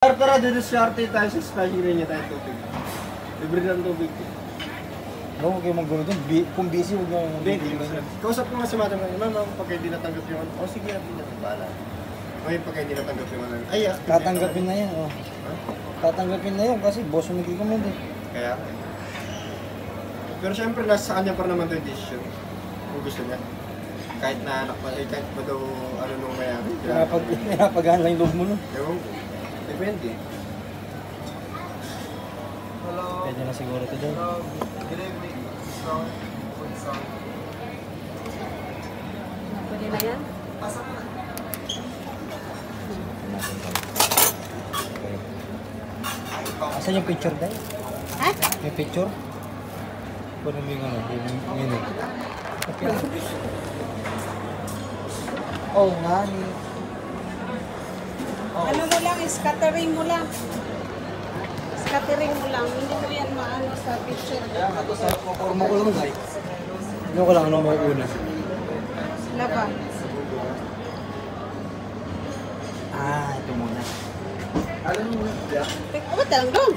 Tara, didiskarte tayo sa splashing rin niya tayo tubig. Libre ng tubig. Huwag kayo mag-gulo doon. Kung busy, huwag nyo mag-gulo. Kausap ko nga si madam, ma'am, pag kayo di natanggap yung ano, sige natin natin, bahala. Ngayon pag kayo di natanggap yung ano, ay, tatanggapin na yan, oh. Tatanggapin na yun kasi boss mo nagkikomend eh. Kaya, pero syempre, nasa kanya pa naman ito yung decision. Kung gusto niya. Kahit na anak pa, kahit ba daw, ano nung mayari. Pinapagaan lang yung loob mo nun. Ewan ko. Depende. Hello. Pwede na siguro ito doon. Good evening. Pwede na yan? Pasok na. Asan yung picture dahil? Ha? May picture? Pwede mo yung ano, yung minute. Oh, ngani. Ano mo lang, scattering mo lang. Scattering mo lang. Hindi mo yan maano sa picture. Forma ko lang guys. Ano ko lang, ano mo una? Laban. Ah, ito muna. Alam mo, Teka, ba't lang doon?